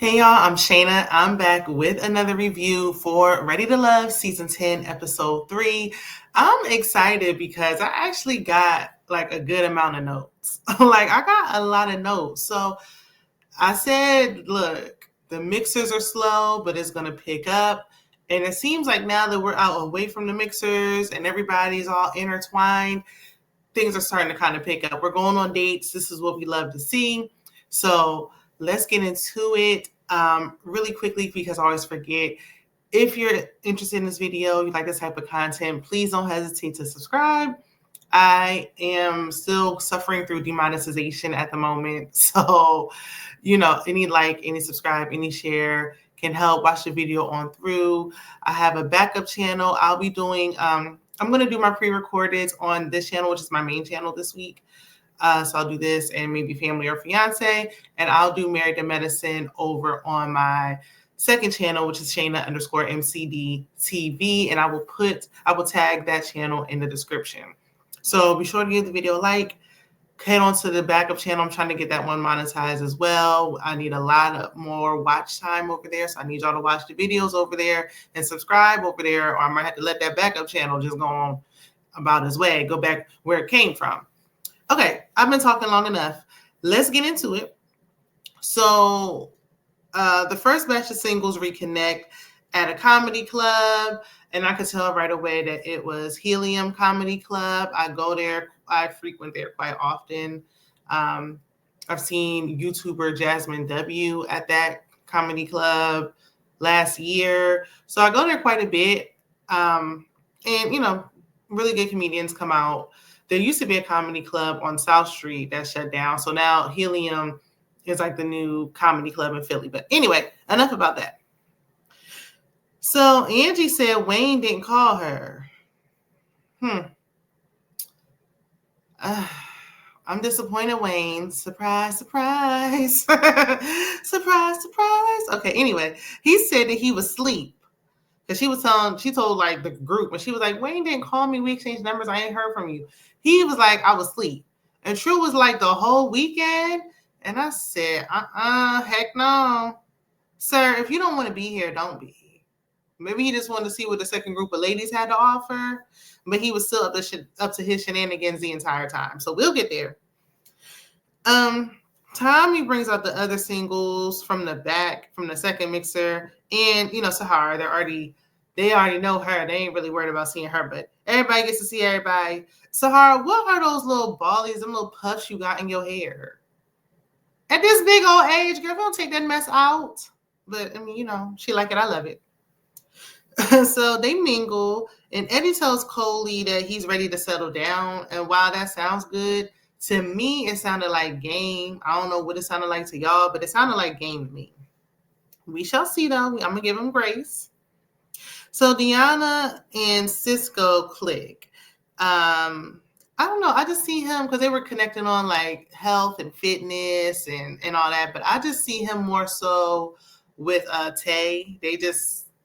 Hey y'all, I'm Shayna. I'm back with another review for Ready to Love Season 10, Episode 3. I'm excited because I actually got like a good amount of notes. I got a lot of notes. So I said, look, the mixers are slow, but it's going to pick up. And it seems like now that we're out away from the mixers and everybody's all intertwined, things are starting to kind of pick up. We're going on dates. This is what we love to see. So let's get into it really quickly because I always forget. If you're interested in this video, you like this type of content, please don't hesitate to subscribe. I am still suffering through demonetization at the moment. So, any subscribe, any share can help. Watch the video on through. I have a backup channel. I'll be doing, I'm going to do my pre-recordeds on this channel, which is my main channel this week. So I'll do this and maybe family or fiance. And I'll do Married to Medicine over on my second channel, which is Shayna_MCD TV. And I will tag that channel in the description. So be sure to give the video a like. Head on to the backup channel. I'm trying to get that one monetized as well. I need a lot of more watch time over there. So I need y'all to watch the videos over there and subscribe over there, or I might have to let that backup channel just go on about its way, go back where it came from. Okay, I've been talking long enough. Let's get into it. So the first batch of singles reconnect at a comedy club. And I could tell right away that it was Helium Comedy Club. I go there. I frequent there quite often. I've seen YouTuber Jasmine W. at that comedy club last year. So I go there quite a bit. And, really good comedians come out. There used to be a comedy club on South Street that shut down. So now Helium is like the new comedy club in Philly. But anyway, enough about that. So Angie said Wayne didn't call her. I'm disappointed, Wayne. Surprise, surprise. Surprise, surprise. Okay, anyway, he said that he was asleep. Because she told like the group, and she was like, Wayne didn't call me. We exchanged numbers. I ain't heard from you. He was like, I was asleep. And True was like the whole weekend. And I said, heck no. Sir, if you don't want to be here, don't be. Maybe he just wanted to see what the second group of ladies had to offer, but he was still up to his shenanigans the entire time. So we'll get there. Tommy brings out the other singles from the back, from the second mixer, and Sahara. They already know her. They ain't really worried about seeing her, but everybody gets to see everybody. Sahara, what are those little ballies, them little puffs you got in your hair? At this big old age, girl, don't take that mess out. But she like it. I love it. So they mingle, and Eddie tells Coley that he's ready to settle down. And while that sounds good, to me, it sounded like game. I don't know what it sounded like to y'all, but it sounded like game to me. We shall see, though. I'm going to give him grace. So Deanna and Cisco click. I don't know. I just see him because they were connecting on like health and fitness and all that. But I just see him more so with Tay.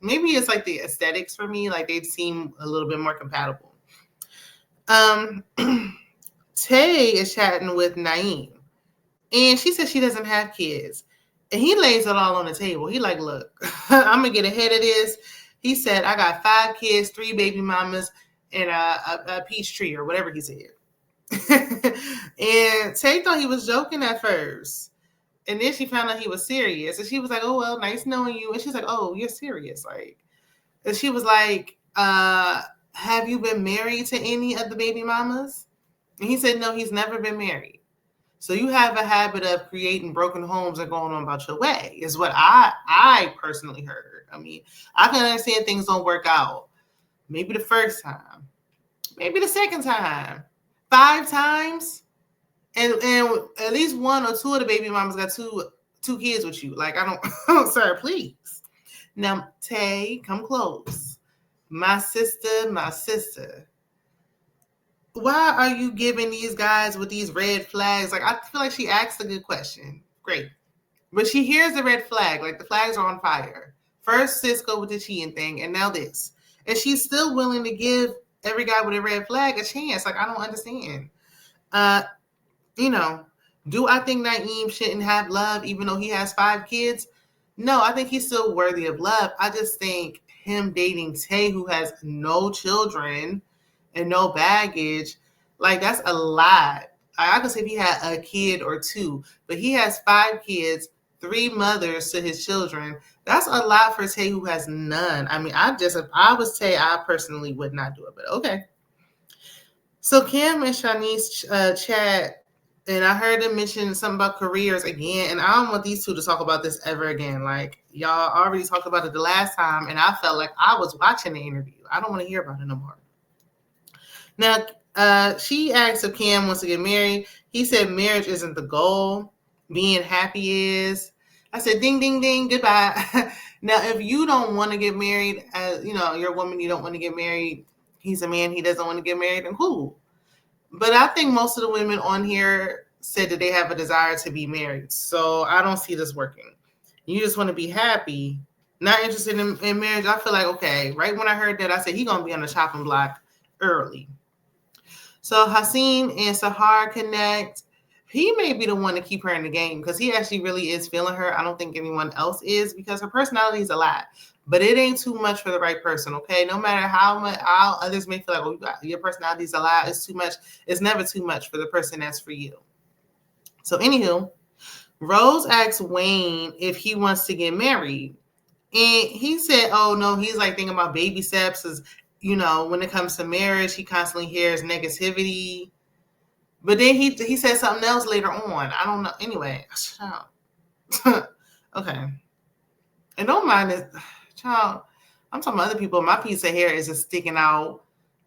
Maybe it's like the aesthetics for me. Like they seem a little bit more compatible. Tay is chatting with Naeem. And she says she doesn't have kids. And he lays it all on the table. He like, look, I'm going to get ahead of this. He said, I got 5 kids, 3 baby mamas, and a peach tree or whatever he said. And Tay thought he was joking at first. And then she found out he was serious. And she was like, oh, well, nice knowing you. And she's like, oh, you're serious. And she was like, have you been married to any of the baby mamas? And he said, no, he's never been married. So you have a habit of creating broken homes and going on about your way, is what I personally heard. I mean, I can understand things don't work out. Maybe the first time. Maybe the second time. 5 times. And at least 1 or 2 of the baby mamas got two kids with you. Like, I don't, sir, please. Now, Tay, come close. My sister. Why are you giving these guys with these red flags? Like, I feel like she asked a good question. Great. But she hears the red flag. Like, the flags are on fire. First, Cisco with the cheating thing, and now this. And she's still willing to give every guy with a red flag a chance. Like, I don't understand. Do I think Naeem shouldn't have love even though he has 5 kids? No, I think he's still worthy of love. I just think him dating Tay, who has no children and no baggage, like that's a lot. I could say if he had a kid or two, but he has 5 kids, 3 mothers to his children. That's a lot for Tay, who has none. I mean, if I was Tay, I personally would not do it, but okay. So Kim and Shanice chat, and I heard them mention something about careers again, and I don't want these two to talk about this ever again. Like, y'all already talked about it the last time, and I felt like I was watching the interview. I don't want to hear about it no more. Now, she asked if Cam wants to get married. He said marriage isn't the goal. Being happy is. I said, ding, ding, ding, goodbye. Now, if you don't want to get married, you're a woman, you don't want to get married, he's a man, he doesn't want to get married, then cool. But I think most of the women on here said that they have a desire to be married. So I don't see this working. You just want to be happy, not interested in marriage. I feel like, okay, right when I heard that, I said, he's going to be on the chopping block early. So Haseen and Sahar connect. He may be the one to keep her in the game because he actually really is feeling her. I don't think anyone else is because her personality is a lot. But it ain't too much for the right person, okay? No matter how others may feel like, oh, your personality is a lot, it's too much. It's never too much for the person that's for you. So anywho, Rose asks Wayne if he wants to get married. And he said, oh, no, he's like thinking about baby steps. When it comes to marriage, he constantly hears negativity. But then he said something else later on. I don't know. Anyway, okay. And don't mind this. Child, I'm talking about other people. My piece of hair is just sticking out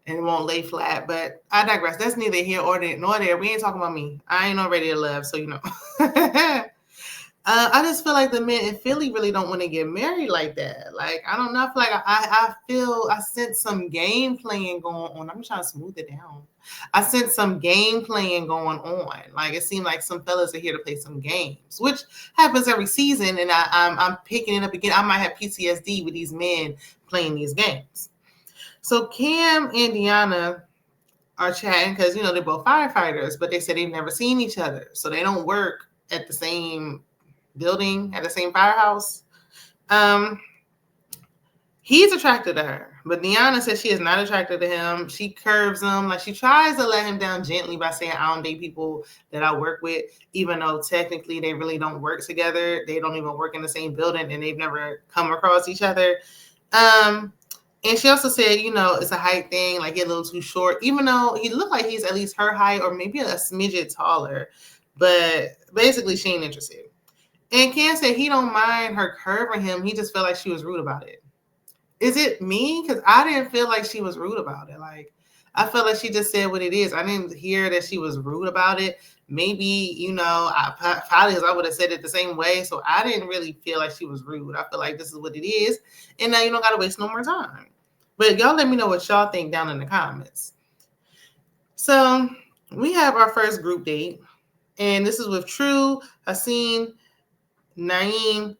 and it won't lay flat. But I digress. That's neither here nor there. We ain't talking about me. I ain't already to love, so you know. I just feel like the men in Philly really don't want to get married like that. Like, I don't know. I feel like I sense some game playing going on. I'm trying to smooth it down. I sense some game playing going on. Like, it seemed like some fellas are here to play some games, which happens every season. And I'm picking it up again. I might have PTSD with these men playing these games. So Cam and Deanna are chatting because, they're both firefighters, but they said they've never seen each other. So they don't work at the same building, at the same firehouse. He's attracted to her, but Deanna says she is not attracted to him. She curves him, like she tries to let him down gently by saying, I don't date people that I work with, even though technically they really don't work together. They don't even work in the same building and they've never come across each other. And she also said, it's a height thing, like he's a little too short, even though he looked like he's at least her height or maybe a smidget taller. But basically, she ain't interested. And Ken said he don't mind her curving him. He just felt like she was rude about it. Is it me? Because I didn't feel like she was rude about it. Like, I felt like she just said what it is. I didn't hear that she was rude about it. Maybe, probably because I would have said it the same way. So I didn't really feel like she was rude. I feel like this is what it is. And now you don't got to waste no more time. But y'all let me know what y'all think down in the comments. So we have our first group date. And this is with True, Haseen, Naeem,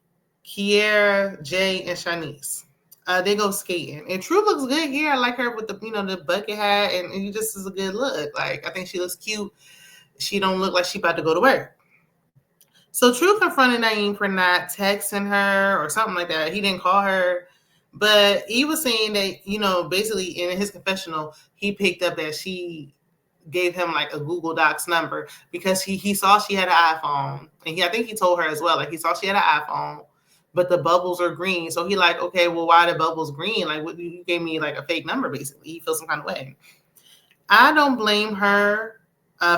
Kiera, Jay, and Shanice. They go skating. And True looks good here. I like her with the, the bucket hat. And he just is a good look. Like, I think she looks cute. She don't look like she about to go to work. So True confronted Naeem for not texting her or something like that. He didn't call her. But he was saying that, basically in his confessional, he picked up that she gave him like a Google Docs number because he saw she had an iPhone. And I think he told her as well, like he saw she had an iPhone, but the bubbles are green. So he like, okay, well, why are the bubbles green? Like, what, you gave me like a fake number, basically. He feels some kind of way. I don't blame her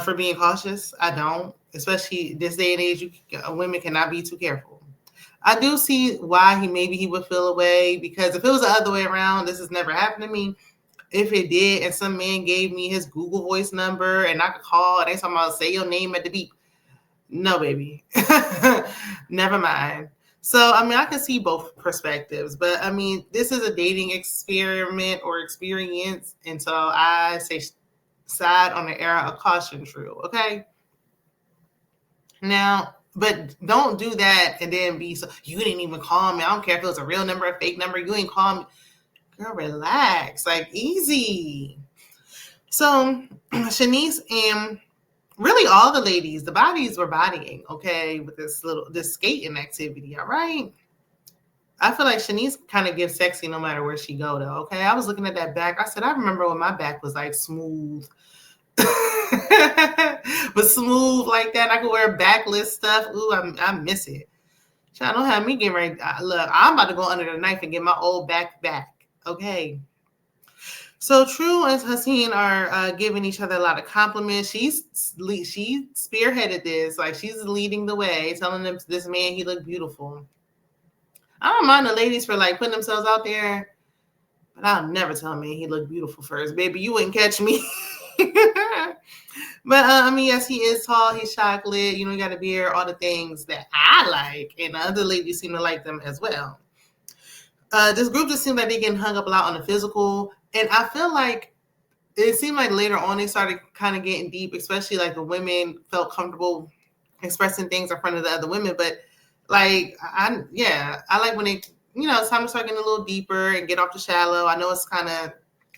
for being cautious. I don't, especially this day and age, women cannot be too careful. I do see why he would feel away, because if it was the other way around, this has never happened to me. If it did, and some man gave me his Google Voice number and I could call and they talking about say your name at the beep. No, baby. Never mind. So, I can see both perspectives, but this is a dating experiment or experience. And so I say side on the era of caution, True. Okay. Now, but don't do that and then be so, you didn't even call me. I don't care if it was a real number, a fake number. You ain't call me. Girl, relax, like easy. So Shanice and really all the ladies, the bodies were bodying, okay, with this skating activity, all right? I feel like Shanice kind of gives sexy no matter where she go though. Okay, I was looking at that back. I said I remember when my back was like smooth, but smooth like that. I could wear backless stuff. Ooh, I miss it. Y'all don't have me getting ready. Look, I'm about to go under the knife and get my old back. Okay. So True and Haseen are giving each other a lot of compliments. She spearheaded this, like she's leading the way, telling them this man he looked beautiful. I don't mind the ladies for like putting themselves out there, but I'll never tell a man he looked beautiful first, baby. You wouldn't catch me. But I mean, yes, he is tall. He's chocolate. You know, he got a beard. All the things that I like, and the other ladies seem to like them as well. This group just seems like they're getting hung up a lot on the physical, and I feel like it seemed like later on they started kind of getting deep, especially like the women felt comfortable expressing things in front of the other women. But like, I like when they, it's time to start getting a little deeper and get off the shallow. I know it's kind of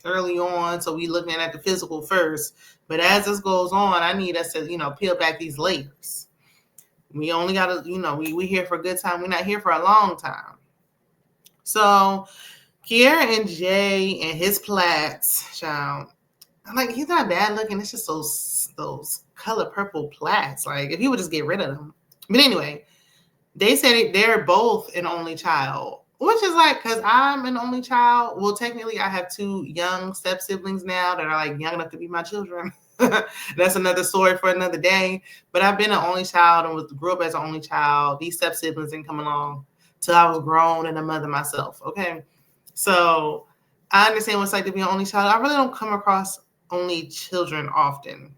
early on, so we looking at the physical first. But as this goes on, I need us to, peel back these layers. We only got to, we here for a good time. We're not here for a long time. So Kiera and Jay and his plaits, child, I'm like, he's not bad looking. It's just those color purple plaits. Like, if he would just get rid of them. But anyway, they said they're both an only child, which is like, because I'm an only child. Well, technically, I have 2 young step siblings now that are like young enough to be my children. That's another story for another day. But I've been an only child and grew up as an only child. These step siblings didn't come along till I was grown and a mother myself. Okay. So I understand what it's like to be an only child. I really don't come across only children often.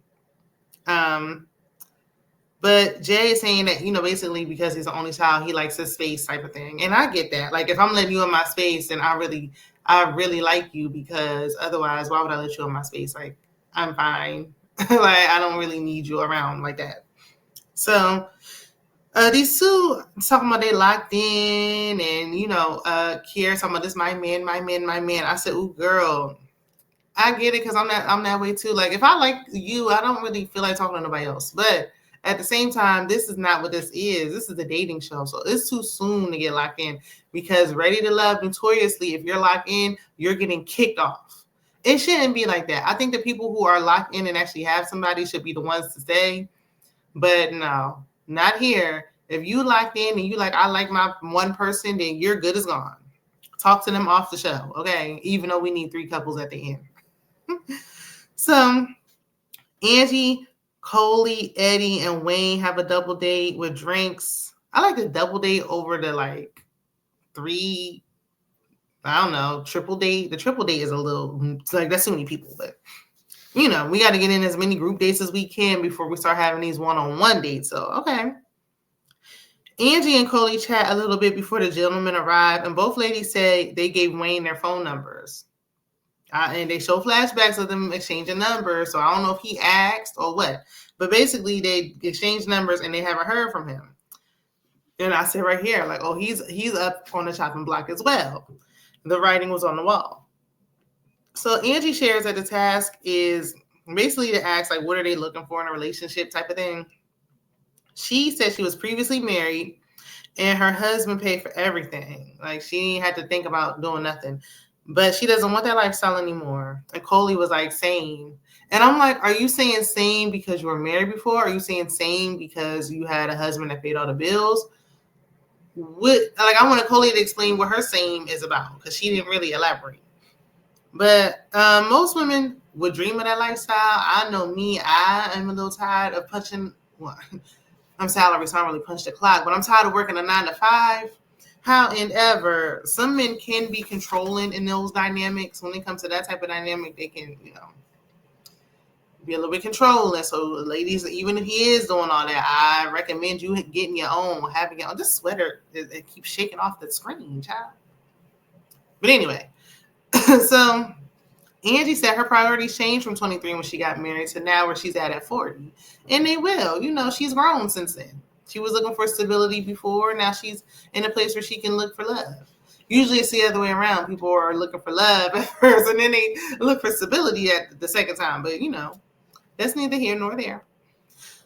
But Jay is saying that, basically because he's the only child, he likes his space type of thing. And I get that. Like, if I'm letting you in my space, then I really like you, because otherwise, why would I let you in my space? Like, I'm fine. Like, I don't really need you around like that. So these 2 talking about they locked in, and, Kiera talking about this my man. I said, ooh, girl, I get it, because I'm that way too. Like, if I like you, I don't really feel like talking to nobody else. But at the same time, this is not what this is. This is a dating show. So it's too soon to get locked in, because Ready to Love, notoriously, if you're locked in, you're getting kicked off. It shouldn't be like that. I think the people who are locked in and actually have somebody should be the ones to stay. But no, not here. If you locked in and you like, I like my one person, then you're good as gone. Talk to them off the show, okay? Even though we need 3 couples at the end. So Angie, Coley, Eddie, and Wayne have a double date with drinks. I like the double date over the like 3, I don't know, triple date. The triple date is a little, like, that's too many people, but we got to get in as many group dates as we can before we start having these one-on-one dates. So, okay. Angie and Coley chat a little bit before the gentlemen arrive, and both ladies say they gave Wayne their phone numbers. And they show flashbacks of them exchanging numbers. So I don't know if he asked or what. But basically, they exchanged numbers and they haven't heard from him. And I said right here, like, oh, he's up on the chopping block as well. The writing was on the wall. So Angie shares that the task is basically to ask, like, what are they looking for in a relationship type of thing. She said she was previously married and her husband paid for everything. Like, she had to think about doing nothing. But she doesn't want that lifestyle anymore. And Coley was like, same. And I'm like, are you saying same because you were married before? Are you saying same because you had a husband that paid all the bills? I want Coley to explain what her same is about, because she didn't really elaborate. But most women would dream of that lifestyle. I know me, I am a little tired of punching. Well, I'm salary, so I don't really punch the clock. But I'm tired of working a 9 to 5. However, some men can be controlling in those dynamics. When it comes to that type of dynamic, they can, be a little bit controlling. So, ladies, even if he is doing all that, I recommend you getting your own, having your own. This sweater, it keeps shaking off the screen, child. But anyway, so Angie said her priorities changed from 23 when she got married to now where she's at 40. And they will. She's grown since then. She was looking for stability before. Now she's in a place where she can look for love. Usually it's the other way around. People are looking for love at first, and then they look for stability at the second time. But, that's neither here nor there.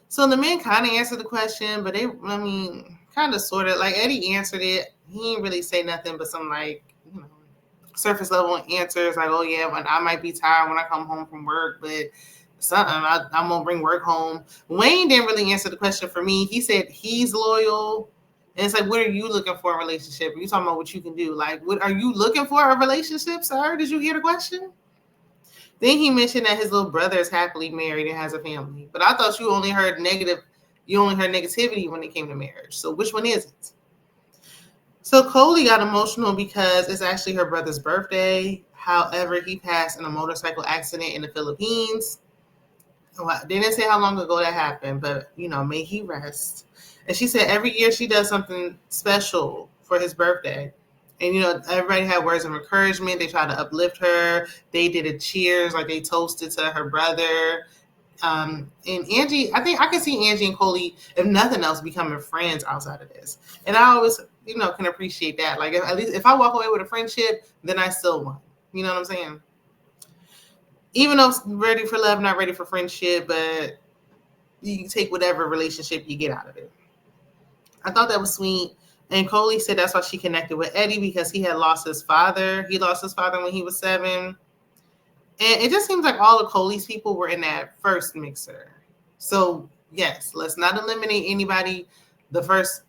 So the men kind of answered the question, but kind of sort of, like, Eddie answered it. he ain't really say nothing but some like, surface level answers like, oh yeah, when I might be tired when I come home from work, but something I'm gonna bring work home. Wayne didn't really answer the question for me. He said he's loyal. And it's like, what are you looking for in a relationship? Are you talking about what you can do? Like, what are you looking for a relationship, sir? Did you hear the question? Then he mentioned that his little brother is happily married and has a family. But I thought you only heard negativity when it came to marriage. So which one is it? So Coley got emotional because it's actually her brother's birthday. However, he passed in a motorcycle accident in the Philippines. They didn't say how long ago that happened, but may he rest. And she said every year she does something special for his birthday. And everybody had words of encouragement. They tried to uplift her. They did a cheers, like they toasted to her brother. And Angie, I think I can see Angie and Coley, if nothing else, becoming friends outside of this. And I always, can appreciate that. Like, at least if I walk away with a friendship, then I still won. You know what I'm saying? Even though it's ready for love, not ready for friendship, but you can take whatever relationship you get out of it. I thought that was sweet. And Coley said that's why she connected with Eddie, because he had lost his father. He lost his father when he was 7. And it just seems like all of Coley's people were in that first mixer. So, yes, let's not eliminate anybody the first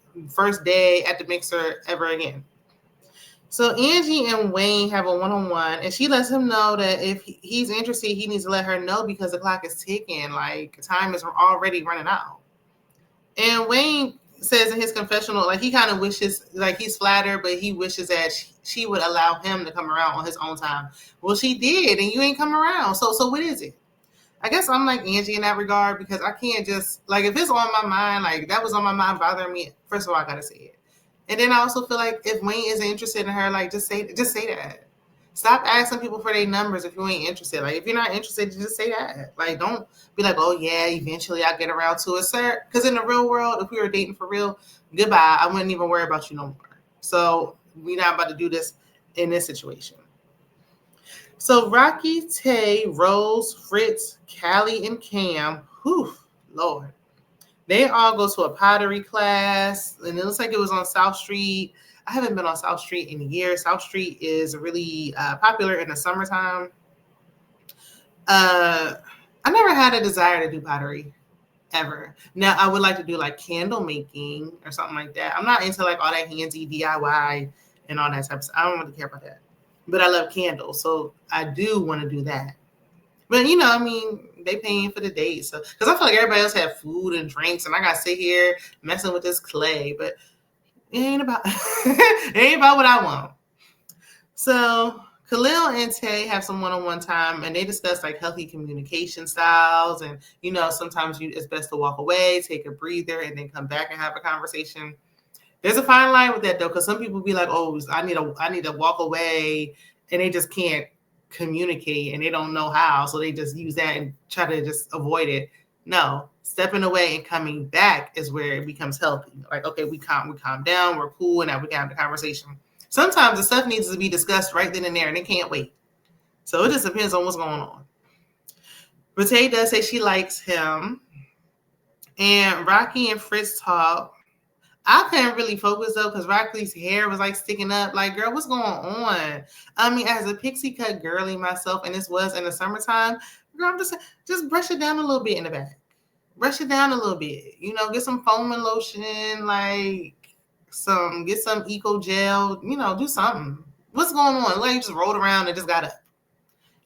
day at the mixer ever again. So Angie and Wayne have a one-on-one, and she lets him know that if he's interested, he needs to let her know because the clock is ticking. Like, time is already running out. And Wayne says in his confessional, like, he kind of wishes, like, he's flattered, but he wishes that she would allow him to come around on his own time. Well, she did, and you ain't come around. So what is it? I guess I'm like Angie in that regard, because I can't just, like, if it's on my mind, like, that was on my mind bothering me, first of all, I got to say it. And then I also feel like if Wayne isn't interested in her, like, just say that. Stop asking people for their numbers if you ain't interested. Like, if you're not interested, just say that. Like, don't be like, oh, yeah, eventually I'll get around to it, sir. Because in the real world, if we were dating for real, goodbye. I wouldn't even worry about you no more. So we're not about to do this in this situation. So Rocky, Tay, Rose, Fritz, Callie, and Cam, whew, Lord. They all go to a pottery class, and it looks like it was on South Street. I haven't been on South Street in years. South Street is really popular in the summertime. I never had a desire to do pottery, ever. Now, I would like to do like candle making or something like that. I'm not into like all that handsy DIY and all that type of stuff. I don't really care about that. But I love candles, so I do want to do that. But they paying for the date, so because I feel like everybody else have food and drinks, and I gotta sit here messing with this clay. But it ain't about it ain't about what I want. So Khalil and Tay have some one-on-one time, and they discuss like healthy communication styles, and sometimes it's best to walk away, take a breather, and then come back and have a conversation. There's a fine line with that though, because some people be like, "Oh, I need to walk away," and they just can't communicate and they don't know how, so they just use that and try to just avoid it. No, stepping away and coming back is where it becomes healthy. Like, okay, we calm down, we're cool, and now we can have the conversation. Sometimes the stuff needs to be discussed right then and there, and they can't wait. So it just depends on what's going on. But Tay does say she likes him, and Rocky and Fritz talk. I couldn't really focus though, because Rockley's hair was like sticking up. Like, girl, what's going on? I mean, as a pixie cut girly myself, and this was in the summertime, girl, I'm just brush it down a little bit in the back. Brush it down a little bit. Get some foaming lotion, like get some eco gel. Do something. What's going on? Like, you just rolled around and just got up.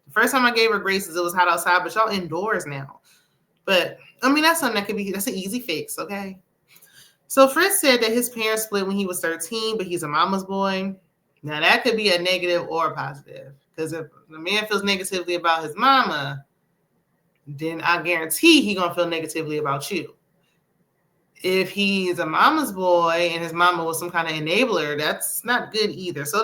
The first time I gave her graces, it was hot outside, but y'all indoors now. But I mean, that's something that's an easy fix, okay? So Fritz said that his parents split when he was 13, but he's a mama's boy. Now that could be a negative or a positive, because if the man feels negatively about his mama, then I guarantee he's going to feel negatively about you. If he's a mama's boy and his mama was some kind of enabler, that's not good either. So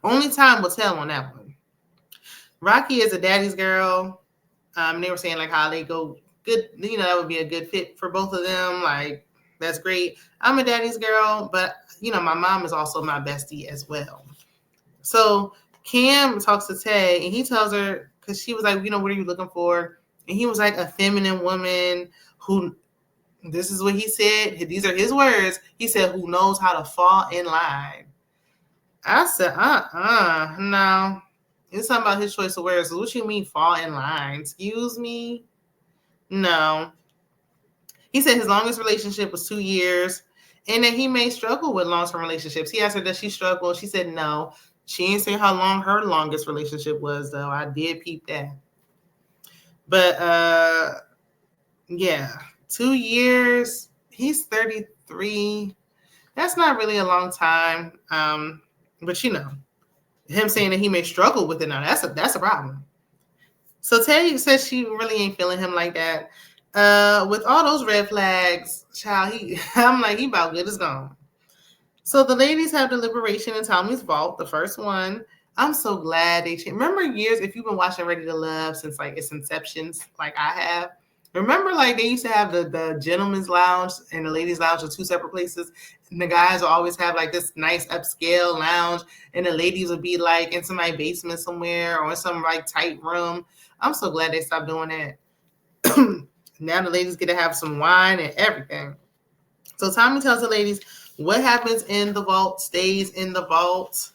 only time will tell on that one. Rocky is a daddy's girl. They were saying like how they go good, that would be a good fit for both of them. Like, that's great. I'm a daddy's girl, but my mom is also my bestie as well. So Cam talks to Tay, and he tells her, because she was like, what are you looking for? And he was like, a feminine woman who This is what he said. These are his words. He said, who knows how to fall in line. I said, no. It's something about his choice of words. What you mean fall in line? Excuse me? No. He said his longest relationship was 2 years and that he may struggle with long-term relationships. He asked her, does she struggle? She said no. She didn't say how long her longest relationship was, though. I did peep that. But, yeah, 2 years. He's 33. That's not really a long time. But, you know, him saying that he may struggle with it now, that's a problem. So Tay says she really ain't feeling him like that. With all those red flags, child, I'm like, he about good as gone. So the ladies have deliberation in Tommy's vault, the first one. I'm so glad they changed. Remember years, if you've been watching Ready to Love since like its inceptions, like I have, remember like they used to have the gentleman's lounge and the ladies' lounge are two separate places. And the guys will always have like this nice upscale lounge and the ladies would be like in somebody's basement somewhere or in some like tight room. I'm so glad they stopped doing that. Now the ladies get to have some wine and everything. So Tommy tells the ladies what happens in the vault stays in the vault.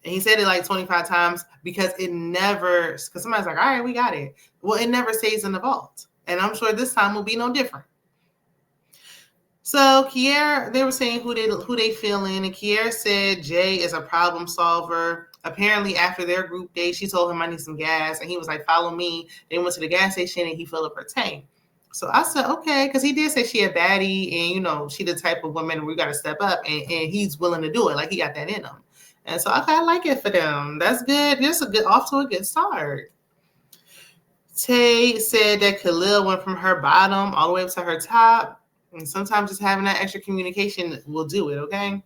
And he said it like 25 times because it never, because somebody's like, all right, we got it. Well, it never stays in the vault. And I'm sure this time will be no different. So Kiera, they were saying who they feeling, and Kiera said Jay is a problem solver. Apparently, after their group date, she told him I need some gas, and he was like, "Follow me." They went to the gas station, and he filled up her tank. So I said, "Okay," because he did say she a baddie, and you know she the type of woman we got to step up, and he's willing to do it. Like he got that in him, and so I like it for them. That's good. Just a good off to a good start. Tay said that Khalil went from her bottom all the way up to her top. And sometimes just having that extra communication will do it, okay?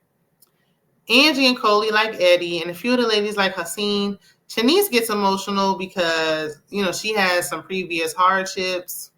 Angie and Coley like Eddie, and a few of the ladies like Haseen. Shanice gets emotional because, you know, she has some previous hardships.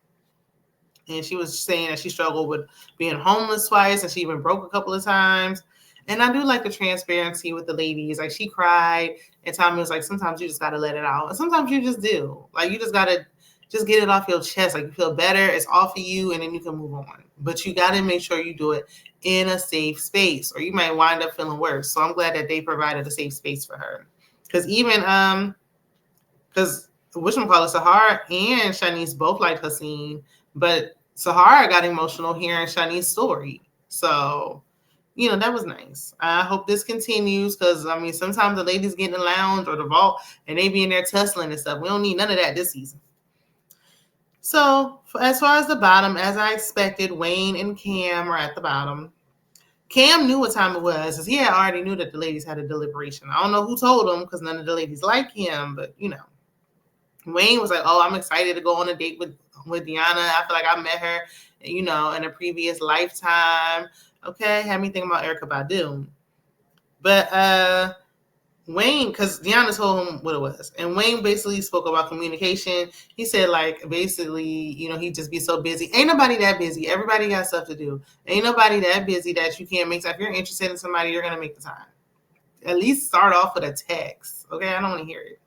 And she was saying that she struggled with being homeless twice, and she even broke a couple of times. And I do like the transparency with the ladies. Like, she cried, and Tommy was like, sometimes you just got to let it out. And sometimes you just do. Like, you just got to just get it off your chest. Like, you feel better, it's off of you, and then you can move on. But you got to make sure you do it in a safe space, or you might wind up feeling worse. So I'm glad that they provided a safe space for her. Because even, because whatchamacallit, Sahara and Shanice both liked Haseen, but Sahara got emotional hearing Shanice's story. So, you know, that was nice. I hope this continues because, I mean, sometimes the ladies get in the lounge or the vault and they be in there tussling and stuff. We don't need none of that this season. So, as far as the bottom, as I expected, Wayne and Cam are at the bottom. Cam knew what time it was because he had already knew that the ladies had a deliberation. I don't know who told him because none of the ladies like him, but, you know. Wayne was like, oh, I'm excited to go on a date with Deanna. I feel like I met her, you know, in a previous lifetime. Okay, had me thinking about Erykah Badu. But Wayne, because Deanna told him what it was, and Wayne basically spoke about communication. He said, like, basically, you know, he'd just be so busy. Ain't nobody that busy. Everybody got stuff to do. Ain't nobody that busy that you can't make time. If you're interested in somebody, you're going to make the time. At least start off with a text. Okay, I don't want to hear it.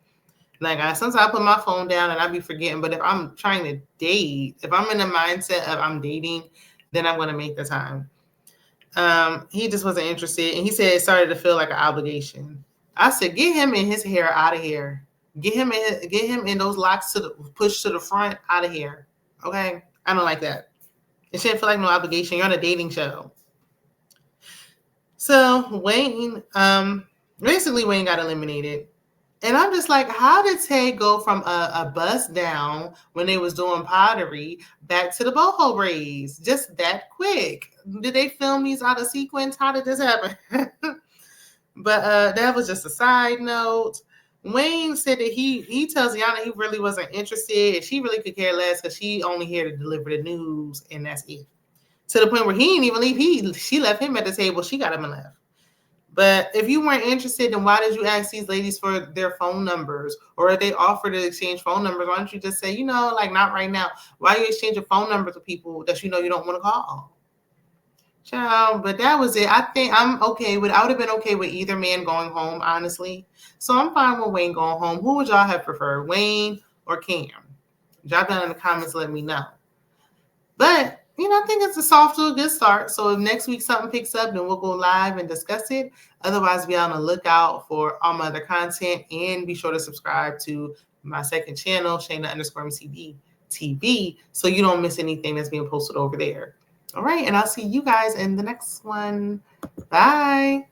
Like, sometimes I put my phone down and I be forgetting. But if I'm trying to date, if I'm in the mindset of I'm dating, then I'm going to make the time. He just wasn't interested. And he said it started to feel like an obligation. I said, get him and his hair out of here. Get him in those locks pushed to the front, out of here. Okay? I don't like that. It shouldn't feel like no obligation. You're on a dating show. So Wayne, basically Wayne got eliminated. And I'm just like, how did Tay go from a bust down when they was doing pottery back to the boho braids? Just that quick. Did they film these out of sequence? How did this happen? But that was just a side note. Wayne said that he tells Yana he really wasn't interested. She really could care less because she only here to deliver the news, and that's it. To the point where he didn't even leave. She left him at the table. She got him and left. But if you weren't interested, then why did you ask these ladies for their phone numbers? Or if they offer to exchange phone numbers, why don't you just say, you know, like, not right now. Why are you exchanging phone numbers with people that you know you don't want to call? Child, but that was it. I think I'm okay with, I would have been okay with either man going home, honestly. So I'm fine with Wayne going home. Who would y'all have preferred, Wayne or Cam? Drop down in the comments, let me know. But I think it's a soft to a good start. So if next week something picks up, then we'll go live and discuss it. Otherwise, be on the lookout for all my other content, and be sure to subscribe to my second channel, Shana_McD TV, so you don't miss anything that's being posted over there. All right, and I'll see you guys in the next one. Bye.